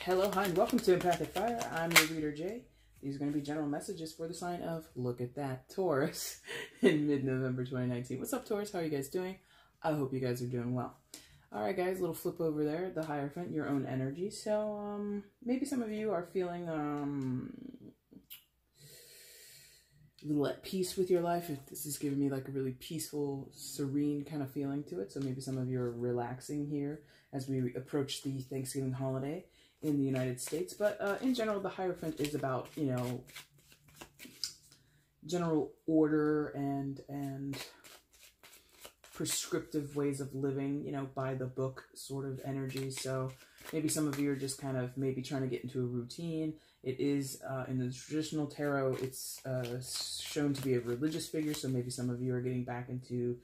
Hello, hi, and welcome to EmpathicFire. I'm your reader, Jay. These are going to be general messages for the sign of, look at that, Taurus in mid-November 2019. What's up, Taurus? How are you guys doing? I hope you guys are doing well. All right, guys, little flip over there, the Hierophant, your own energy. So maybe some of you are feeling a little at peace with your life. If this is giving me like a really peaceful, serene kind of feeling to it. So maybe some of you are relaxing here as we approach the Thanksgiving holiday in the United States. But in general, the Hierophant is about, you know, general order and prescriptive ways of living, you know, by the book sort of energy. So maybe some of you are just kind of maybe trying to get into a routine. It is, in the traditional tarot, it's shown to be a religious figure. So maybe some of you are getting back into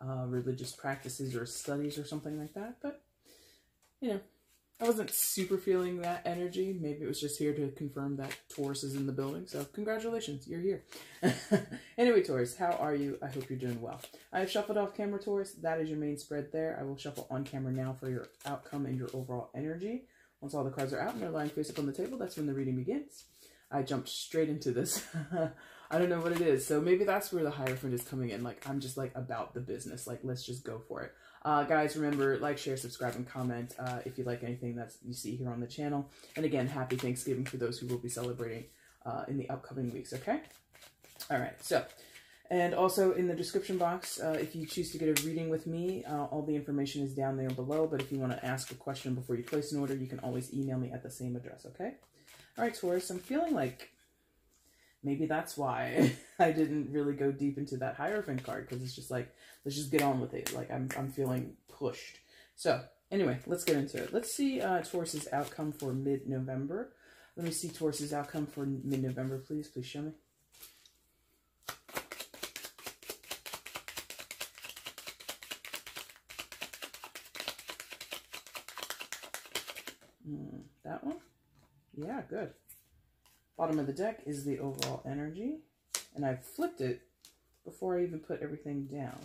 religious practices or studies or something like that. But, you know, I wasn't super feeling that energy. Maybe it was just here to confirm that Taurus is in the building. So congratulations, you're here. Anyway, Taurus, how are you? I hope you're doing well. I have shuffled off camera, Taurus. That is your main spread there. I will shuffle on camera now for your outcome and your overall energy. Once all the cards are out and they're lying face up on the table, that's when the reading begins. I jumped straight into this. I don't know what it is. So maybe that's where the Hierophant is coming in. Like, I'm just like about the business. Like, let's just go for it. Guys, remember, like, share, subscribe, and comment if you like anything that you see here on the channel. And again, happy Thanksgiving for those who will be celebrating in the upcoming weeks, okay? All right, so, and also in the description box, if you choose to get a reading with me, all the information is down there below. But if you want to ask a question before you place an order, you can always email me at the same address, okay? All right, Taurus, I'm feeling like maybe that's why I didn't really go deep into that Hierophant card, because it's just like, let's just get on with it. Like, I'm feeling pushed. So, anyway, let's get into it. Let's see Taurus's outcome for mid-November. Let me see Taurus's outcome for mid-November, please. Please show me. That one? Yeah, good. Bottom of the deck is the overall energy. And I flipped it before I even put everything down.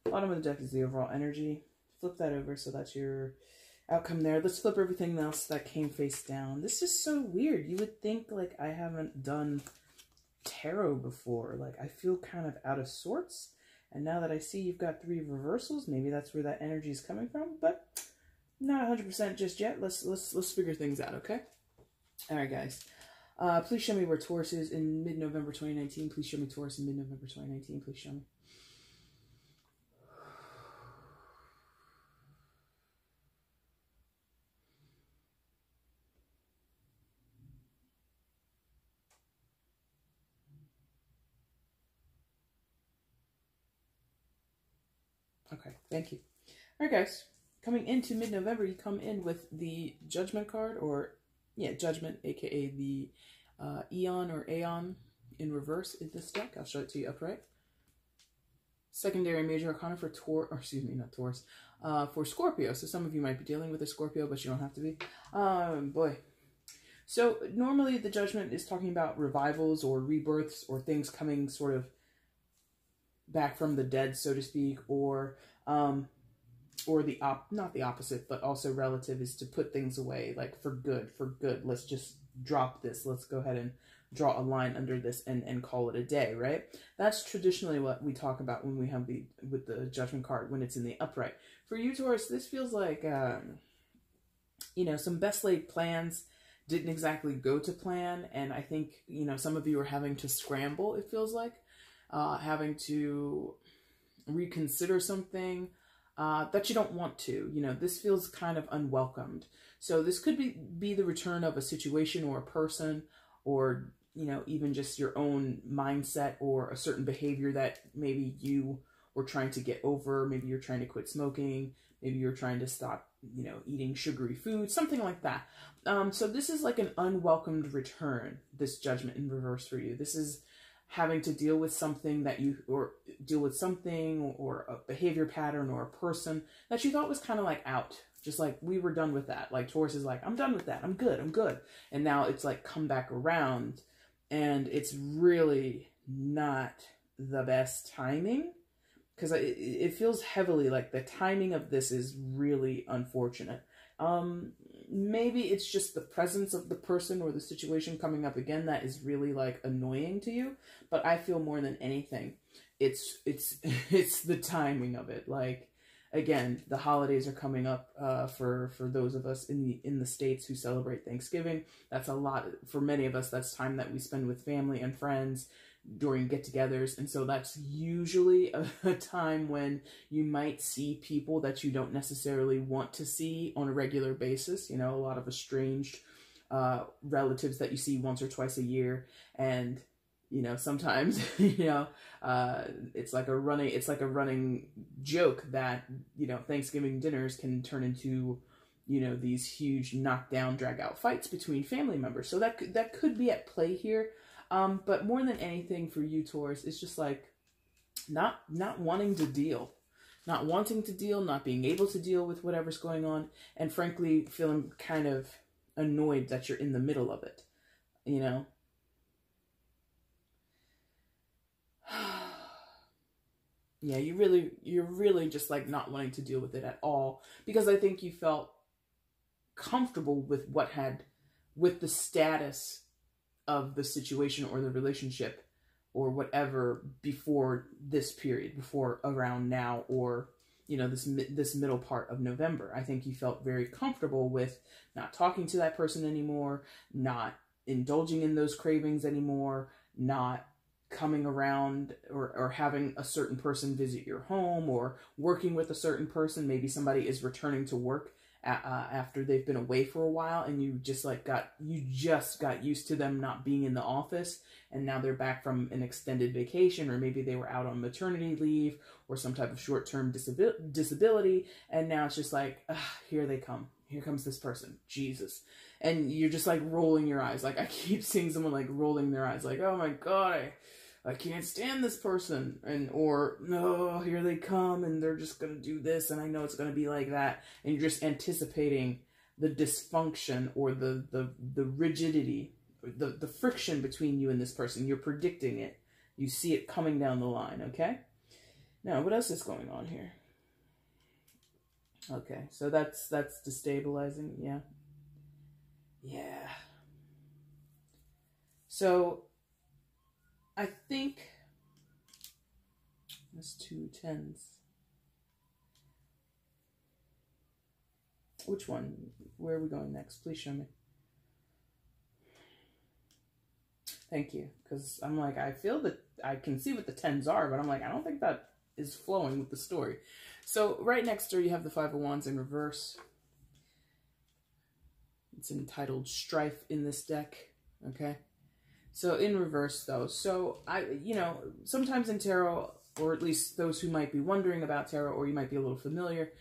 Bottom of the deck is the overall energy. Flip that over, so that's your outcome there. Let's flip everything else that came face down. This is so weird. You would think, like, I haven't done tarot before. Like, I feel kind of out of sorts. And now that I see you've got 3 reversals, maybe that's where that energy is coming from. But not 100% just yet. Let's figure things out, okay? All right, guys. Please show me where Taurus is in mid-November 2019. Please show me Taurus in mid-November 2019. Please show me. Okay, thank you. All right, guys. Coming into mid-November, you come in with the Judgment card, or, yeah, Judgment, aka the Eon or Aeon in reverse in this deck. I'll show it to you upright. Secondary Major Arcana for Taurus, for Scorpio. So some of you might be dealing with a Scorpio, but you don't have to be. Boy. So normally the Judgment is talking about revivals or rebirths or things coming sort of back from the dead, so to speak, or the not the opposite, but also relative, is to put things away, like for good. Let's just drop this. Let's go ahead and draw a line under this and call it a day, right? That's traditionally what we talk about when we have with the Judgment card, when it's in the upright. For you, Taurus, this feels like, you know, some best laid plans didn't exactly go to plan. And I think, you know, some of you are having to scramble, it feels like, having to reconsider something that you don't want to. You know, this feels kind of unwelcomed. So this could be the return of a situation or a person, or, you know, even just your own mindset or a certain behavior that maybe you were trying to get over. Maybe you're trying to quit smoking. Maybe you're trying to stop, you know, eating sugary food, something like that. So this is like an unwelcomed return, this Judgment in reverse for you. This is having to deal with something or a behavior pattern or a person that you thought was kind of like out. Just like, we were done with that. Like, Taurus is like, I'm done with that. I'm good. And now it's like come back around, and it's really not the best timing, because it feels heavily like the timing of this is really unfortunate. maybe it's just the presence of the person or the situation coming up again that is really like annoying to you. But I feel more than anything, it's it's the timing of it. Like, again, the holidays are coming up for those of us in the States who celebrate Thanksgiving. That's a lot for many of us. That's time that we spend with family and friends during get-togethers, and so that's usually a time when you might see people that you don't necessarily want to see on a regular basis. You know, a lot of estranged relatives that you see once or twice a year, and you know, sometimes you know, it's like a running joke that, you know, Thanksgiving dinners can turn into, you know, these huge knockdown, drag out fights between family members. So that could be at play here. But more than anything for you, Taurus, it's just like not wanting to deal, not being able to deal with whatever's going on, and frankly feeling kind of annoyed that you're in the middle of it, you know. Yeah, you're really just like not wanting to deal with it at all, because I think you felt comfortable with the status of the situation or the relationship or whatever before this period, before around now, or, you know, this middle part of November. I think you felt very comfortable with not talking to that person anymore, not indulging in those cravings anymore, not coming around or having a certain person visit your home, or working with a certain person. Maybe somebody is returning to work after they've been away for a while, and you just got used to them not being in the office, and now they're back from an extended vacation, or maybe they were out on maternity leave or some type of short-term disability, and now it's just like, here they come. Here comes this person. Jesus. And you're just like rolling your eyes. Like, I keep seeing someone like rolling their eyes like, oh my God, I can't stand this person. Or, no, here they come and they're just going to do this, and I know it's going to be like that. And you're just anticipating the dysfunction or the rigidity, the friction between you and this person. You're predicting it. You see it coming down the line, okay? Now, what else is going on here? Okay, so that's destabilizing, yeah. Yeah. So, I think that's 2 10s. Which one? Where are we going next? Please show me. Thank you, because I'm like, I feel that I can see what the 10s are, but I'm like, I don't think that is flowing with the story. So right next to you have the 5 of Wands in reverse. It's entitled Strife in this deck, okay? So in reverse though, so you know, sometimes in tarot, or at least those who might be wondering about tarot, or you might be a little familiar,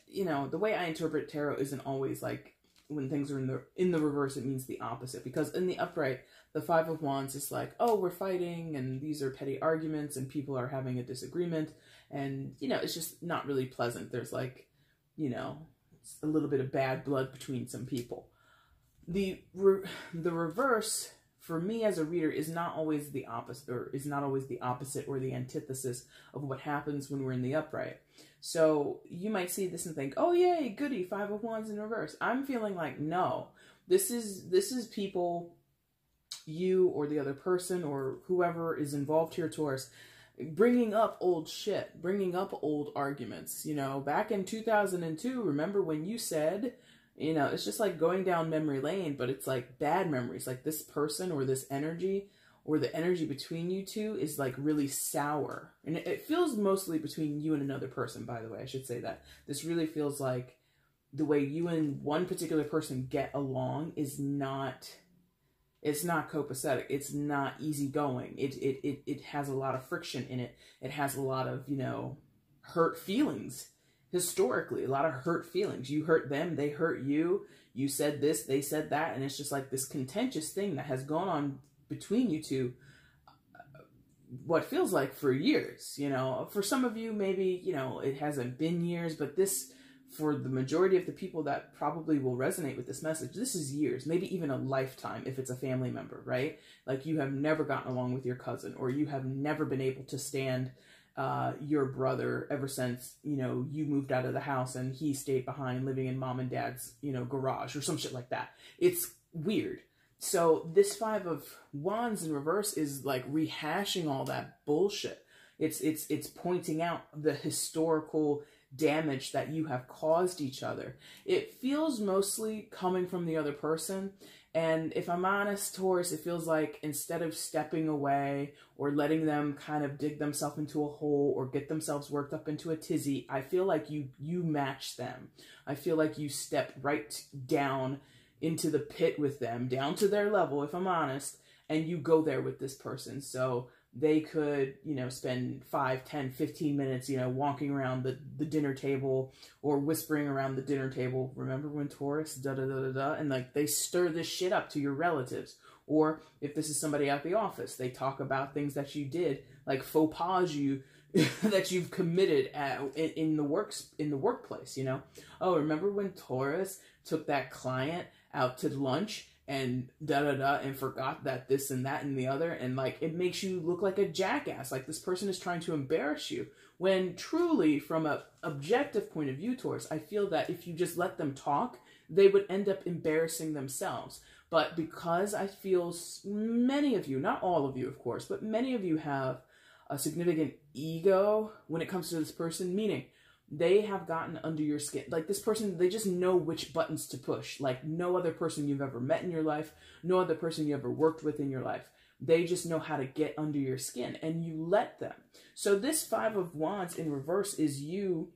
you know, the way I interpret tarot isn't always like, when things are in the reverse, it means the opposite. Because in the upright, the 5 of Wands is like, oh, we're fighting, and these are petty arguments, and people are having a disagreement, and, you know, it's just not really pleasant. There's like, you know, a little bit of bad blood between some people. The reverse, for me as a reader, is not always the opposite, or the antithesis of what happens when we're in the upright. So you might see this and think, oh yay, goody, 5 of Wands in reverse. I'm feeling like, no, this is people, you or the other person or whoever is involved here, Taurus, bringing up old shit, bringing up old arguments. You know, back in 2002, remember when you said, you know, it's just like going down memory lane, but it's like bad memories. Like this person or this energy or the energy between you two is like really sour. And it feels mostly between you and another person, by the way. I should say that. This really feels like the way you and one particular person get along is not... It's not copacetic. It's not easygoing. It has a lot of friction in it. It has a lot of, you know, hurt feelings. Historically, a lot of hurt feelings. You hurt them, they hurt you. You said this, they said that. And it's just like this contentious thing that has gone on between you two, what feels like for years, you know. For some of you, maybe, you know, it hasn't been years, but this... For the majority of the people that probably will resonate with this message, this is years, maybe even a lifetime if it's a family member, right? Like you have never gotten along with your cousin, or you have never been able to stand your brother ever since, you know, you moved out of the house and he stayed behind living in mom and dad's, you know, garage or some shit like that. It's weird. So this Five of Wands in reverse is like rehashing all that bullshit. It's pointing out the historical damage that you have caused each other. It feels mostly coming from the other person. And if I'm honest, Taurus, it feels like instead of stepping away or letting them kind of dig themselves into a hole or get themselves worked up into a tizzy, I feel like you match them. I feel like you step right down into the pit with them, down to their level, if I'm honest, and you go there with this person. So they could, you know, spend 5, 10, 15 minutes, you know, walking around the dinner table or whispering around the dinner table. Remember when Taurus, da-da-da-da-da, and like they stir this shit up to your relatives. Or if this is somebody at the office, they talk about things that you did, like faux pas that you've committed in the workplace, you know? Oh, remember when Taurus took that client out to lunch and da-da-da and forgot that this and that and the other, and like it makes you look like a jackass, like this person is trying to embarrass you, when truly from a objective point of view, Taurus, I feel that if you just let them talk, they would end up embarrassing themselves. But because I feel many of you, not all of you of course, but many of you have a significant ego when it comes to this person, meaning they have gotten under your skin. Like this person, they just know which buttons to push. Like no other person you've ever met in your life, no other person you ever worked with in your life. They just know how to get under your skin and you let them. So this Five of Wands in reverse is you,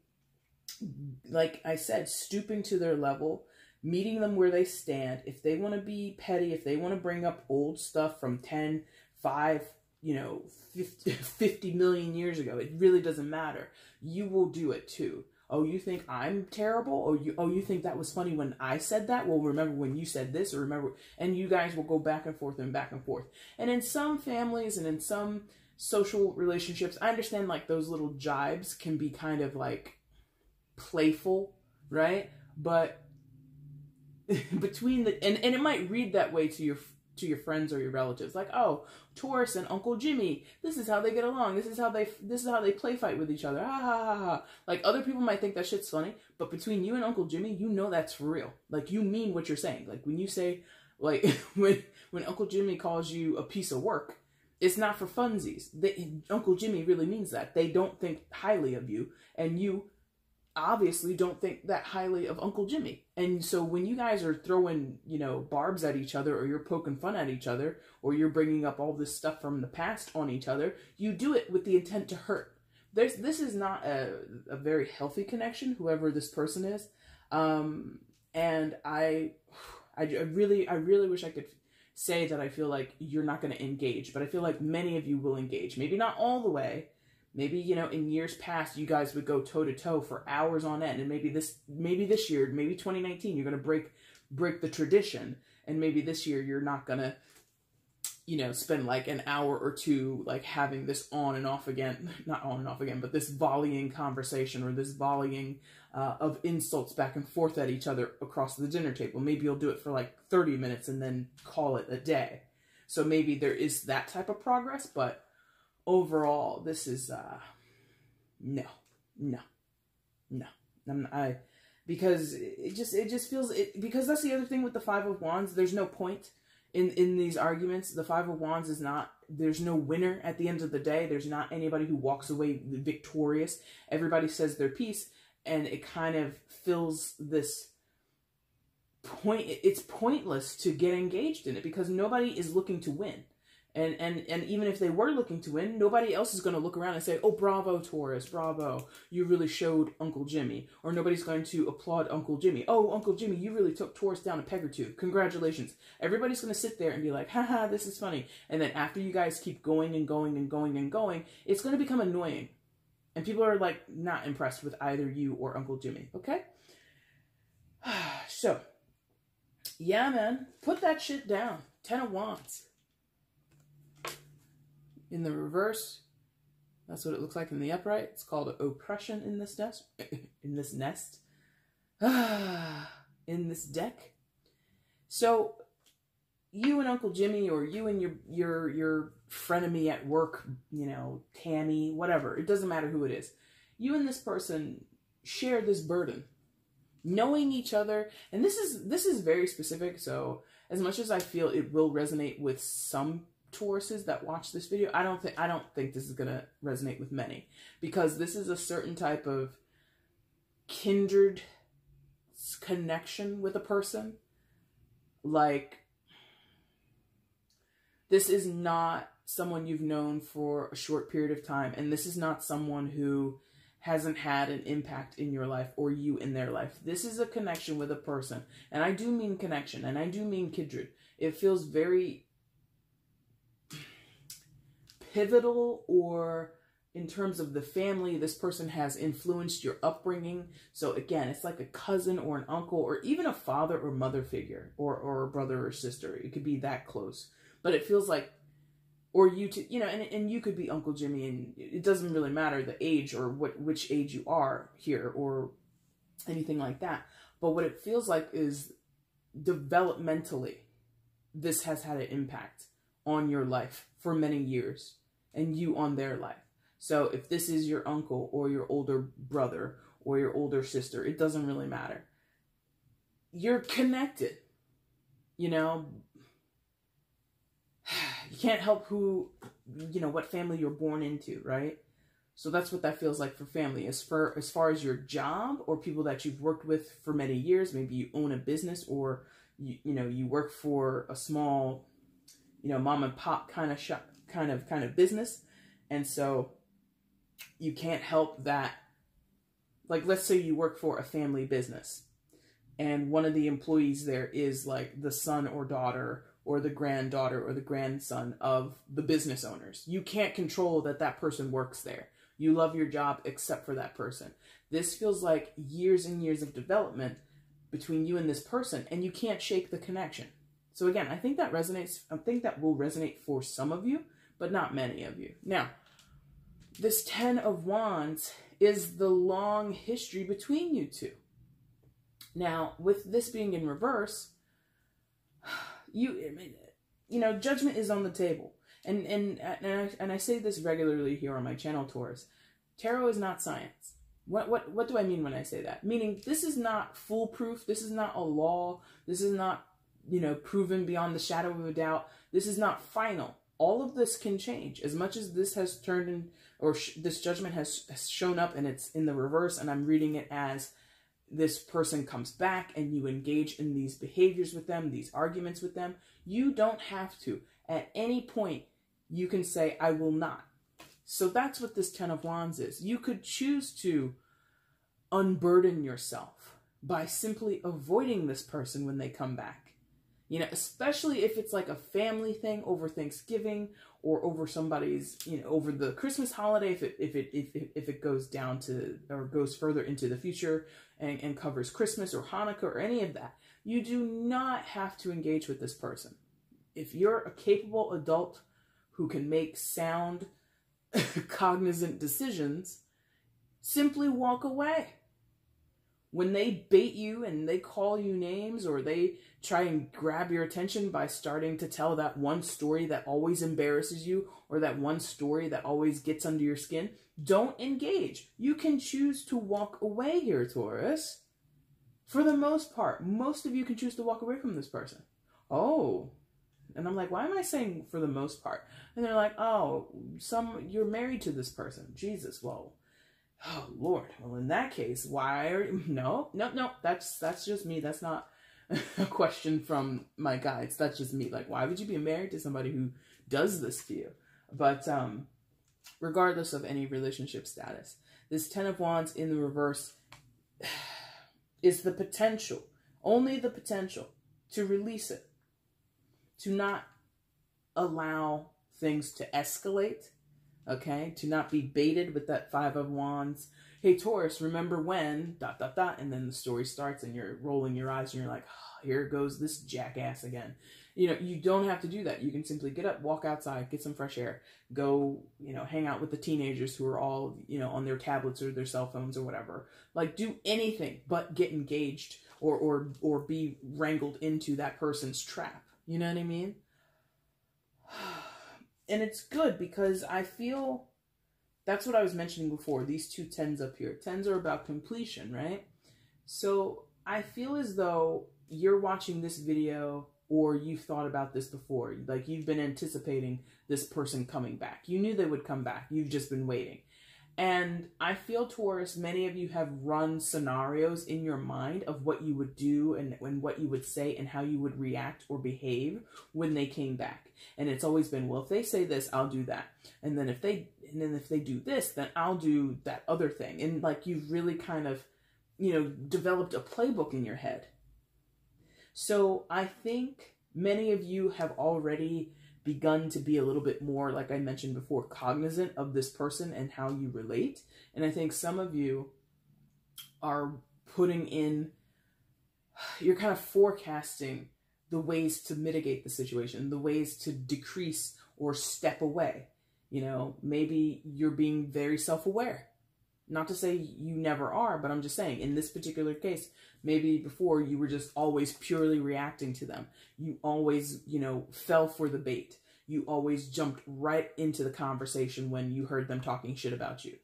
like I said, stooping to their level, meeting them where they stand. If they want to be petty, if they want to bring up old stuff from 10, 5, you know, 50 million years ago, it really doesn't matter. You will do it too. Oh, you think I'm terrible? Or you think that was funny when I said that? Well, remember when you said this, or remember, and you guys will go back and forth and back and forth. And in some families and in some social relationships, I understand like those little jibes can be kind of like playful, right? But between the, and it might read that way to your friends or your relatives, like, oh, Taurus and Uncle Jimmy, this is how they get along, this is how they play fight with each other, ha ha ha ha. Like other people might think that shit's funny, but between you and Uncle Jimmy, you know that's for real. Like you mean what you're saying. Like when you say, like when Uncle Jimmy calls you a piece of work, it's not for funsies. Uncle Jimmy really means that. They don't think highly of you, and you obviously don't think that highly of Uncle Jimmy. And so when you guys are throwing, you know, barbs at each other, or you're poking fun at each other, or you're bringing up all this stuff from the past on each other, you do it with the intent to hurt. This is not a very healthy connection, whoever this person is. And I really wish I could say that I feel like you're not going to engage, but I feel like many of you will engage. Maybe not all the way. Maybe, you know, in years past, you guys would go toe-to-toe for hours on end. And maybe this year, maybe 2019, you're going to break the tradition. And maybe this year, you're not going to, you know, spend like an hour or two, like having this on and off again, not on and off again, but this volleying conversation, or this volleying of insults back and forth at each other across the dinner table. Maybe you'll do it for like 30 minutes and then call it a day. So maybe there is that type of progress, but overall, this is, no, because it just feels, because that's the other thing with the Five of Wands, there's no point in these arguments. The Five of Wands is not, there's no winner at the end of the day. There's not anybody who walks away victorious. Everybody says their piece, and it kind of fills this point. It's pointless to get engaged in it because nobody is looking to win. And even if they were looking to win, nobody else is going to look around and say, oh, bravo, Taurus, bravo, you really showed Uncle Jimmy. Or nobody's going to applaud Uncle Jimmy. Oh, Uncle Jimmy, you really took Taurus down a peg or two. Congratulations. Everybody's going to sit there and be like, haha, this is funny. And then after you guys keep going and going and going and going, it's going to become annoying. And people are like not impressed with either you or Uncle Jimmy, okay? So, yeah, man, put that shit down. 10 of Wands. In the reverse, that's what it looks like in the upright. It's called oppression in this nest. In this nest. In this deck. So, you and Uncle Jimmy, or you and your frenemy at work, you know, Tammy, whatever. It doesn't matter who it is. You and this person share this burden, knowing each other. And this is very specific. So as much as I feel it will resonate with some Tauruses that watch this video, I don't think this is gonna resonate with many, because this is a certain type of kindred connection with a person. Like, this is not someone you've known for a short period of time, and this is not someone who hasn't had an impact in your life or you in their life. This is a connection with a person, and I do mean connection, and I do mean kindred. It feels very pivotal, or in terms of the family, this person has influenced your upbringing. So again, it's like a cousin or an uncle, or even a father or mother figure, or a brother or sister. It could be that close. But it feels like, or you to, you know, and you could be Uncle Jimmy, and it doesn't really matter the age or which age you are here or anything like that. But what it feels like is developmentally, this has had an impact on your life for many years, and you on their life. So if this is your uncle or your older brother or your older sister, it doesn't really matter. You're connected, you know. You can't help who, you know, what family you're born into, right? So that's what that feels like for family. As far as your job or people that you've worked with for many years, maybe you own a business, or you know, you work for a small, you know, mom and pop kind of shop, kind of business, and so you can't help that. Like, let's say you work for a family business, and one of the employees there is like the son or daughter, or the granddaughter or the grandson of the business owners. You can't control that person works there. You love your job except for that person. This feels like years and years of development between you and this person, and you can't shake the connection. So again, I think that resonates. I think that will resonate for some of you, but not many of you. Now, this 10 of Wands is the long history between you two. Now, with this being in reverse, you know, judgment is on the table. And I say this regularly here on my channel, Taurus. Tarot is not science. What do I mean when I say that? Meaning, this is not foolproof. This is not a law. This is not, you know, proven beyond the shadow of a doubt. This is not final. All of this can change. As much as this has turned in, or this judgment has shown up and it's in the reverse, and I'm reading it as this person comes back and you engage in these behaviors with them, these arguments with them, you don't have to. At any point, you can say, I will not. So that's what this 10 of Wands is. You could choose to unburden yourself by simply avoiding this person when they come back. You know, especially if it's like a family thing over Thanksgiving, or over somebody's, you know, over the Christmas holiday, if it goes down to, or goes further into the future and covers Christmas or Hanukkah or any of that. You do not have to engage with this person. If you're a capable adult who can make sound, cognizant decisions, simply walk away. When they bait you and they call you names, or they try and grab your attention by starting to tell that one story that always embarrasses you, or that one story that always gets under your skin, don't engage. You can choose to walk away here, Taurus. For the most part, most of you can choose to walk away from this person. Oh, and I'm like, why am I saying for the most part? And they're like, oh, you're married to this person. Jesus, whoa. Oh, Lord. Well, in that case, why are you... No, that's just me. That's not a question from my guides. That's just me. Like, why would you be married to somebody who does this to you? But regardless of any relationship status, this 10 of Wands in the reverse is the potential, only the potential, to release it, to not allow things to escalate. Okay, to not be baited with that 5 of Wands. Hey, Taurus, remember when, ... and then the story starts and you're rolling your eyes and you're like, oh, here goes this jackass again. You know, you don't have to do that. You can simply get up, walk outside, get some fresh air, go, you know, hang out with the teenagers who are all, you know, on their tablets or their cell phones or whatever. Like, do anything but get engaged or be wrangled into that person's trap. You know what I mean? And it's good because I feel that's what I was mentioning before. These two tens up here. Tens are about completion, right? So I feel as though you're watching this video or you've thought about this before. Like you've been anticipating this person coming back. You knew they would come back. You've just been waiting. And I feel, Taurus, many of you have run scenarios in your mind of what you would do and what you would say and how you would react or behave when they came back. And it's always been, well, if they say this, I'll do that. And then if they do this, then I'll do that other thing. And like you've really kind of, you know, developed a playbook in your head. So I think many of you have already begun to be a little bit more, like I mentioned before, cognizant of this person and how you relate. And I think some of you are putting in, you're kind of forecasting the ways to mitigate the situation, the ways to decrease or step away. You know, maybe you're being very self-aware. Not to say you never are, but I'm just saying in this particular case, maybe before you were just always purely reacting to them. You always, you know, fell for the bait. You always jumped right into the conversation when you heard them talking shit about you.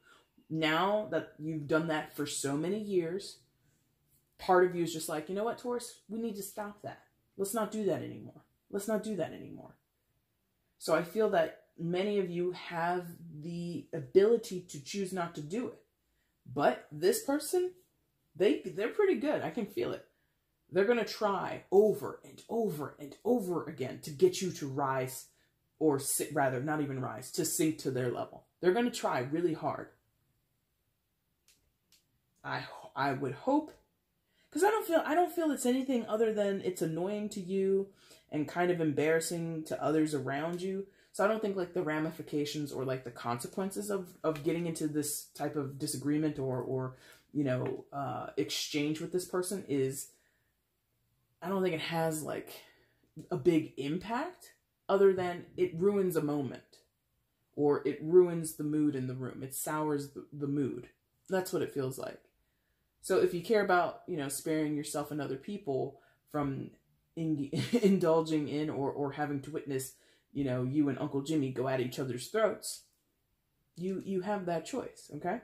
Now that you've done that for so many years, part of you is just like, you know what, Taurus, we need to stop that. Let's not do that anymore. Let's not do that anymore. So I feel that many of you have the ability to choose not to do it. But this person, they're pretty good. I can feel it. They're going to try over and over and over again to get you to rise, or rather, not even rise, to sink to their level. They're going to try really hard. I would hope, because I don't feel it's anything other than it's annoying to you and kind of embarrassing to others around you. So I don't think like the ramifications or like the consequences of getting into this type of disagreement or you know, exchange with this person is, I don't think it has like a big impact other than it ruins a moment or it ruins the mood in the room. It sours the mood. That's what it feels like. So if you care about, you know, sparing yourself and other people from indulging in or having to witness, you know, you and Uncle Jimmy go at each other's throats, you have that choice, okay?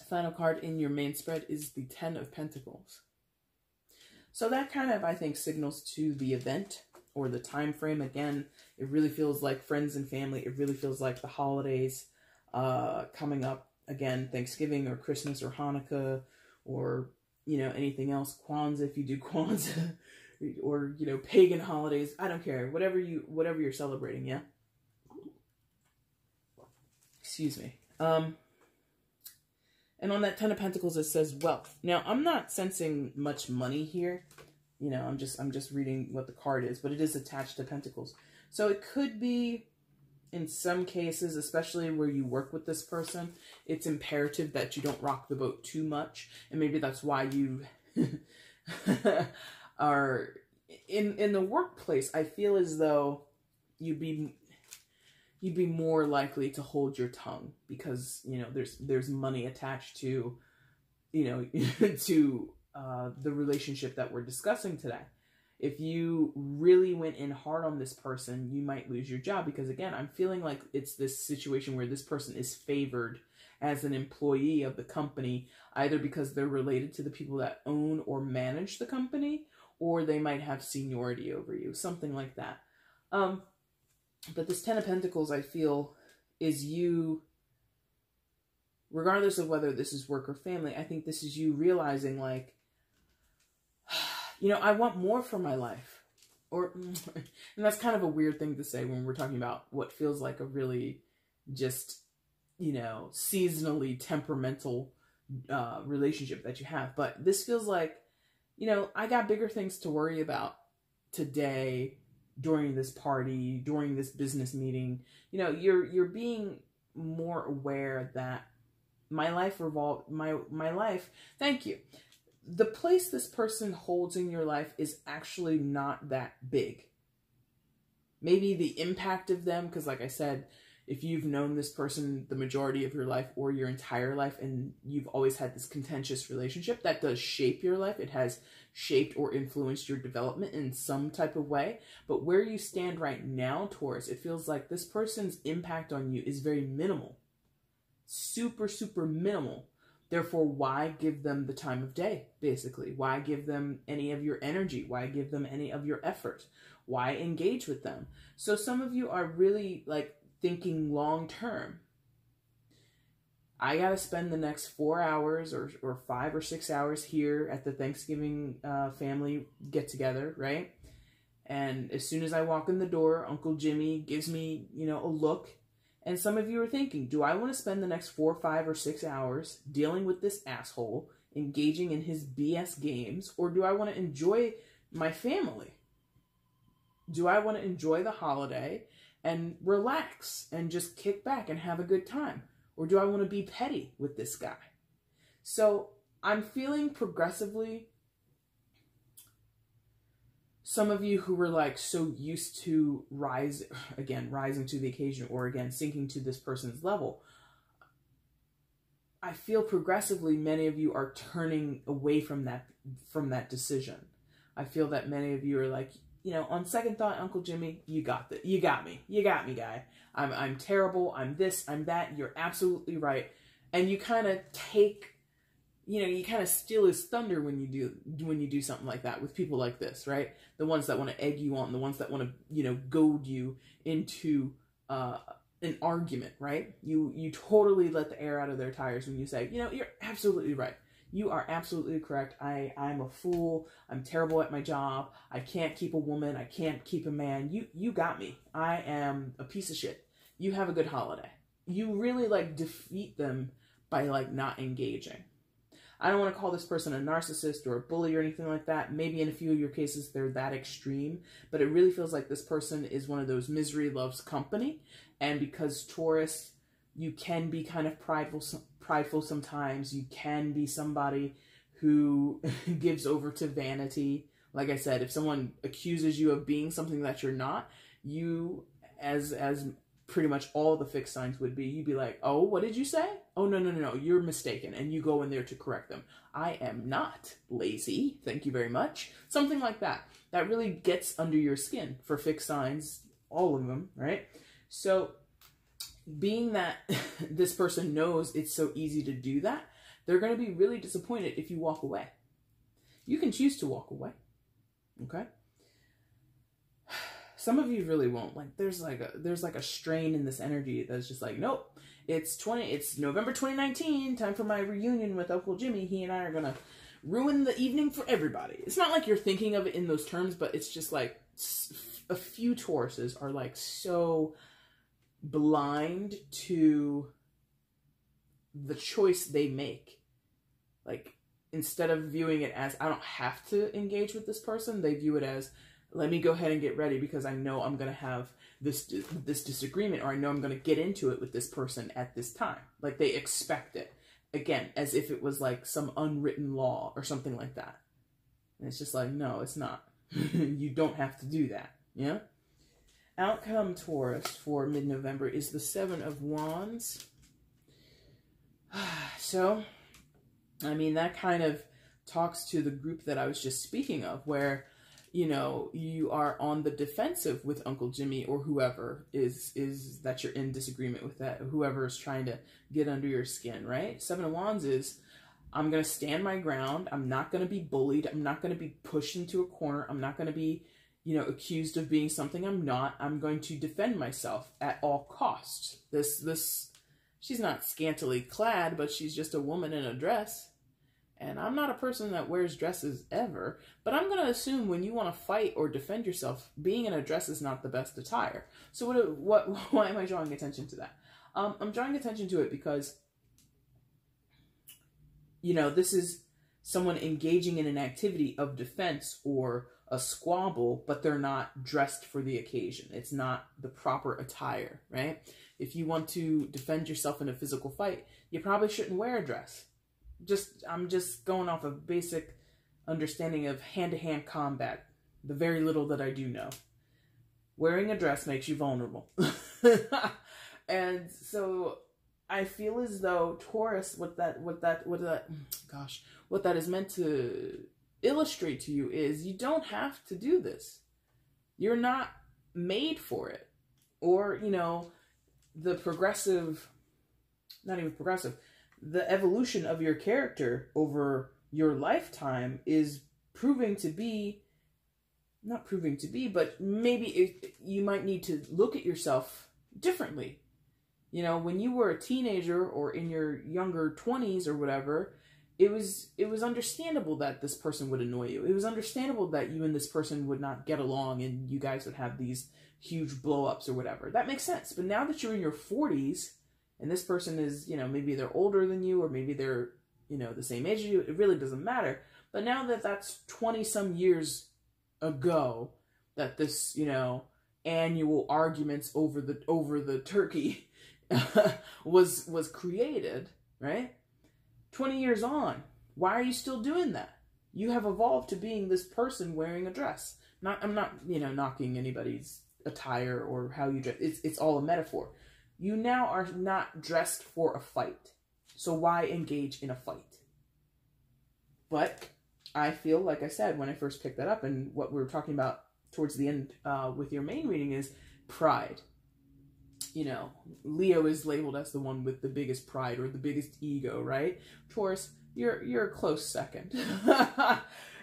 Final card in your main spread is the Ten of Pentacles. So that kind of, I think, signals to the event or the time frame. Again, it really feels like friends and family. It really feels like the holidays coming up. Again, Thanksgiving or Christmas or Hanukkah or, you know, anything else. Kwanzaa, if you do Kwanzaa. Or, you know, pagan holidays. I don't care. Whatever you're celebrating, yeah? Excuse me. And on that Ten of Pentacles, it says wealth. Now, I'm not sensing much money here. You know, I'm just reading what the card is, but it is attached to Pentacles. So it could be, in some cases, especially where you work with this person, it's imperative that you don't rock the boat too much. And maybe that's why you are in the workplace. I feel as though you'd be more likely to hold your tongue because, you know, there's money attached to, you know, to the relationship that we're discussing today. If you really went in hard on this person, you might lose your job because, again, I'm feeling like it's this situation where this person is favored as an employee of the company, either because they're related to the people that own or manage the company, or they might have seniority over you, something like that. But this Ten of Pentacles, I feel, is you, regardless of whether this is work or family, I think this is you realizing, like, you know, I want more for my life. Or, and that's kind of a weird thing to say when we're talking about what feels like a really just, you know, seasonally temperamental relationship that you have. But this feels like, you know, I got bigger things to worry about today, during this party, during this business meeting. You know, you're being more aware that my life my life, thank you. The place this person holds in your life is actually not that big. Maybe the impact of them, because like I said, if you've known this person the majority of your life or your entire life, and you've always had this contentious relationship, that does shape your life. It has shaped or influenced your development in some type of way. But where you stand right now, Taurus, it feels like this person's impact on you is very minimal. Super, super minimal. Therefore, why give them the time of day, basically? Why give them any of your energy? Why give them any of your effort? Why engage with them? So some of you are really like thinking long term. I got to spend the next 4 hours or 5 or 6 hours here at the Thanksgiving family get together, right? And as soon as I walk in the door, Uncle Jimmy gives me, you know, a look. And some of you are thinking, do I want to spend the next 4, 5, or 6 hours dealing with this asshole, engaging in his BS games, or do I want to enjoy my family? Do I want to enjoy the holiday and relax and just kick back and have a good time? Or do I want to be petty with this guy? So I'm feeling progressively, some of you who were like so used to rising to the occasion, or again, sinking to this person's level, I feel progressively many of you are turning away from that decision. I feel that many of you are like, you know, on second thought, Uncle Jimmy, you got me. You got me, guy. I'm terrible. I'm this, I'm that. You're absolutely right. And you kind of take, you know, you kind of steal his thunder when you do something like that with people like this, right? The ones that want to egg you on, the ones that want to, you know, goad you into an argument, right? You totally let the air out of their tires when you say, you know, you're absolutely right. You are absolutely correct. I'm a fool. I'm terrible at my job. I can't keep a woman. I can't keep a man. You got me. I am a piece of shit. You have a good holiday. You really like defeat them by like not engaging. I don't want to call this person a narcissist or a bully or anything like that. Maybe in a few of your cases they're that extreme, but it really feels like this person is one of those misery loves company. And because Taurus, you can be kind of prideful sometimes. You can be somebody who gives over to vanity. Like I said, if someone accuses you of being something that you're not, you, as pretty much all the fixed signs would be, you'd be like, oh, what did you say? Oh, no, you're mistaken. And you go in there to correct them. I am not lazy. Thank you very much. Something like that. That really gets under your skin for fixed signs, all of them, right? So being that this person knows it's so easy to do that, they're going to be really disappointed if you walk away. You can choose to walk away. Okay? Some of you really won't. Like there's like a strain in this energy that's just like, nope. It's November 2019, time for my reunion with Uncle Jimmy. He and I are gonna ruin the evening for everybody. It's not like you're thinking of it in those terms, but it's just like a few Tauruses are like so blind to the choice they make. Like instead of viewing it as, I don't have to engage with this person, they view it as, let me go ahead and get ready because I know I'm going to have this disagreement, or I know I'm going to get into it with this person at this time. Like they expect it. Again, as if it was like some unwritten law or something like that. And it's just like, no, it's not. You don't have to do that. Yeah? Outcome, Taurus, for mid-November is the 7 of Wands. So, I mean, that kind of talks to the group that I was just speaking of, where, you know, you are on the defensive with Uncle Jimmy or whoever is that you're in disagreement with, that whoever is trying to get under your skin, right? 7 of Wands is, I'm going to stand my ground. I'm not going to be bullied. I'm not going to be pushed into a corner. I'm not going to be, you know, accused of being something I'm not. I'm going to defend myself at all costs. She's not scantily clad, but she's just a woman in a dress. And I'm not a person that wears dresses ever, but I'm going to assume when you want to fight or defend yourself, being in a dress is not the best attire. So why am I drawing attention to that? I'm drawing attention to it because, you know, this is someone engaging in an activity of defense or a squabble, but they're not dressed for the occasion. It's not the proper attire, right? If you want to defend yourself in a physical fight, you probably shouldn't wear a dress. I'm just going off of basic understanding of hand-to-hand combat, the very little that I do know. Wearing a dress makes you vulnerable. And so I feel as though Taurus, what that is meant to illustrate to you is you don't have to do this. You're not made for it. Or, you know, the the evolution of your character over your lifetime is but maybe you might need to look at yourself differently. You know, when you were a teenager or in your younger 20s or whatever, it was understandable that this person would annoy you. It was understandable that you and this person would not get along and you guys would have these huge blow-ups or whatever. That makes sense. But now that you're in your 40s and this person is, you know, maybe they're older than you or maybe they're, you know, the same age as you, it really doesn't matter. But now that that's 20-some years ago that this, you know, annual arguments over the turkey was created, right? 20 years on, why are you still doing that? You have evolved to being this person wearing a dress. I'm not, you know, knocking anybody's attire or how you dress. It's all a metaphor. You now are not dressed for a fight. So why engage in a fight? But I feel, like I said, when I first picked that up, and what we were talking about towards the end with your main reading is pride. You know, Leo is labeled as the one with the biggest pride or the biggest ego, right? Taurus, you're a close second.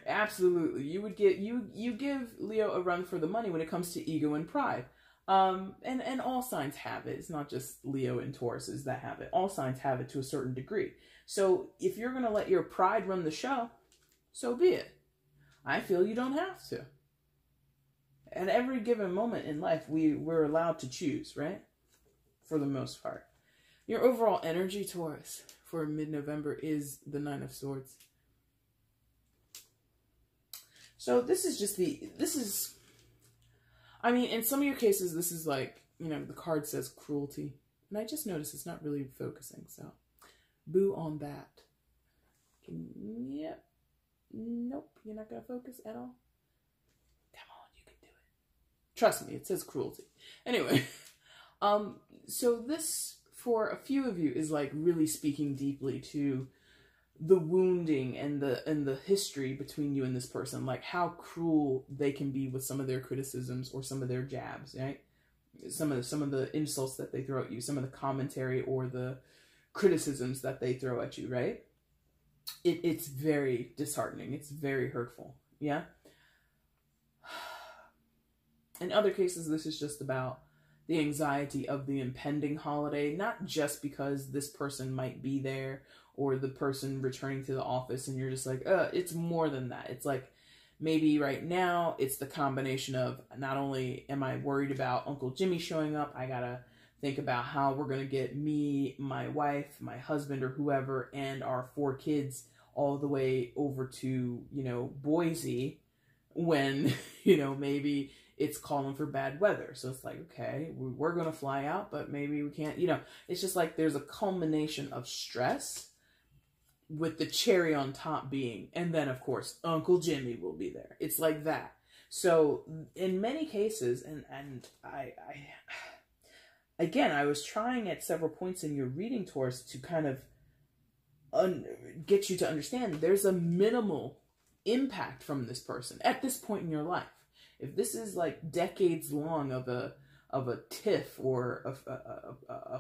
Absolutely. You give Leo a run for the money when it comes to ego and pride. And all signs have it. It's not just Leo and Tauruses that have it. All signs have it to a certain degree. So if you're going to let your pride run the show, so be it. I feel you don't have to. At every given moment in life, we're allowed to choose, right? For the most part. Your overall energy, Taurus, for mid-November is the Nine of Swords. So I mean, in some of your cases, this is like, you know, the card says cruelty. And I just noticed it's not really focusing, so boo on that. Yep. Nope, you're not going to focus at all? Come on, you can do it. Trust me, it says cruelty. Anyway, so this, for a few of you, is like really speaking deeply to the wounding and the history between you and this person, like how cruel they can be with some of their criticisms or some of their jabs, right? Some of the insults that they throw at you, some of the commentary or the criticisms that they throw at you, right? It's very disheartening. It's very hurtful. Yeah. In other cases, this is just about the anxiety of the impending holiday, not just because this person might be there or the person returning to the office and you're just like, it's more than that. It's like, maybe right now it's the combination of not only am I worried about Uncle Jimmy showing up, I gotta think about how we're gonna get me, my wife, my husband, or whoever, and our 4 kids all the way over to, you know, Boise when, you know, maybe it's calling for bad weather. So it's like, okay, we're going to fly out, but maybe we can't, you know, it's just like there's a culmination of stress with the cherry on top being, and then of course, Uncle Jimmy will be there. It's like that. So in many cases, and I was trying at several points in your reading, Taurus, to kind of get you to understand there's a minimal impact from this person at this point in your life. If this is like decades long of a tiff or a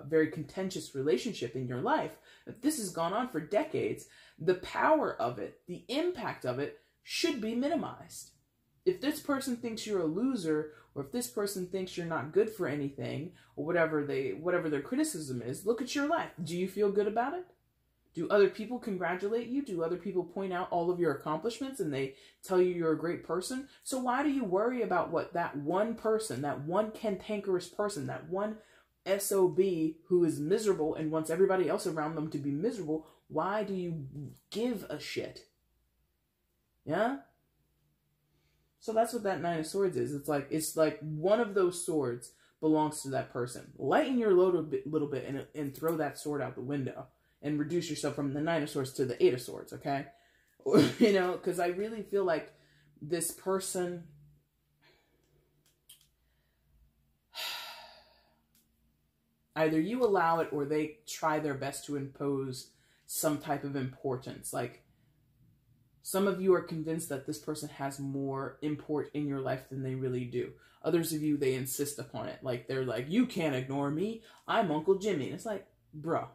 very contentious relationship in your life, if this has gone on for decades, the power of it, the impact of it should be minimized. If this person thinks you're a loser, or if this person thinks you're not good for anything, or whatever their criticism is, look at your life. Do you feel good about it? Do other people congratulate you? Do other people point out all of your accomplishments and they tell you you're a great person? So why do you worry about what that one person, that one cantankerous person, that one SOB who is miserable and wants everybody else around them to be miserable, why do you give a shit? Yeah? So that's what that Nine of Swords is. It's like one of those swords belongs to that person. Lighten your load a little bit and throw that sword out the window. And reduce yourself from the Nine of Swords to the Eight of Swords, okay? You know, because I really feel like this person... Either you allow it or they try their best to impose some type of importance. Like, some of you are convinced that this person has more import in your life than they really do. Others of you, they insist upon it. Like, they're like, you can't ignore me. I'm Uncle Jimmy. And it's like, bro.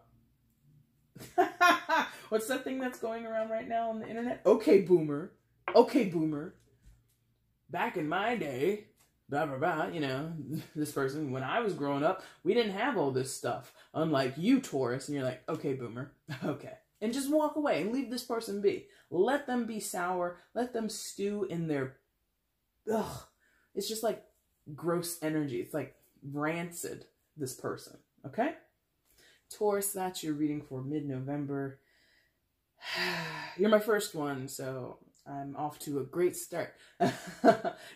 What's that thing that's going around right now on the internet? Okay, boomer. Okay, boomer. Back in my day, blah, blah, blah, you know, this person, when I was growing up, we didn't have all this stuff. Unlike you, Taurus. And you're like, okay, boomer. Okay. And just walk away and leave this person be. Let them be sour. Let them stew in their, ugh. It's just like gross energy. It's like rancid, this person. Okay? Taurus, that's your reading for mid-November. You're my first one, so I'm off to a great start.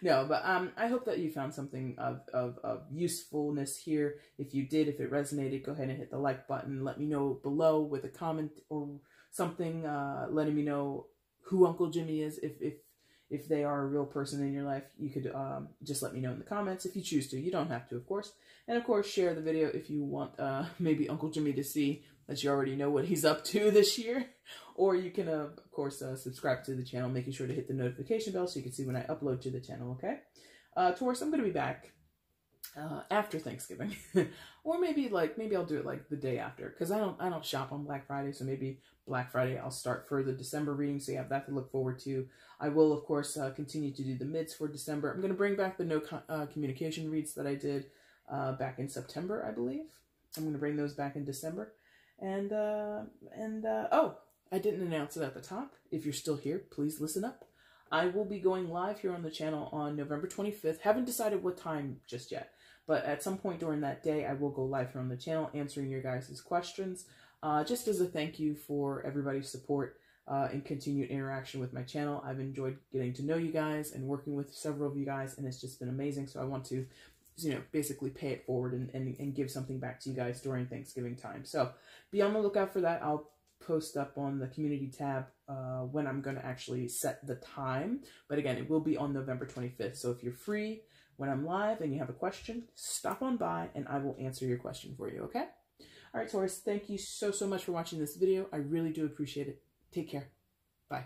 No, but I hope that you found something of usefulness here. If you did, if it resonated, go ahead and hit the like button. Let me know below with a comment or something, letting me know who Uncle Jimmy is. If they are a real person in your life, you could just let me know in the comments if you choose to. You don't have to, of course. And of course, share the video if you want maybe Uncle Jimmy to see that you already know what he's up to this year. Or you can, of course, subscribe to the channel, making sure to hit the notification bell so you can see when I upload to the channel, okay? Taurus, I'm going to be back after Thanksgiving. Or maybe I'll do it like the day after, because I don't shop on Black Friday, so maybe Black Friday I'll start for the December reading, so you have that to look forward to. I will, of course, continue to do the mids for December. I'm going to bring back the no communication reads that I did back in September, I believe. I'm going to bring those back in December. And oh, I didn't announce it at the top. If you're still here, please listen up. I will be going live here on the channel on November 25th. Haven't decided what time just yet, but at some point during that day, I will go live here on the channel answering your guys' questions, just as a thank you for everybody's support and continued interaction with my channel. I've enjoyed getting to know you guys and working with several of you guys, and it's just been amazing. So I want to, you know, basically pay it forward and give something back to you guys during Thanksgiving time. So be on the lookout for that. I'll post up on the community tab when I'm going to actually set the time. But again, it will be on November 25th. So if you're free when I'm live and you have a question, stop on by and I will answer your question for you, okay? All right, Taurus, thank you so much for watching this video. I really do appreciate it. Take care. Bye.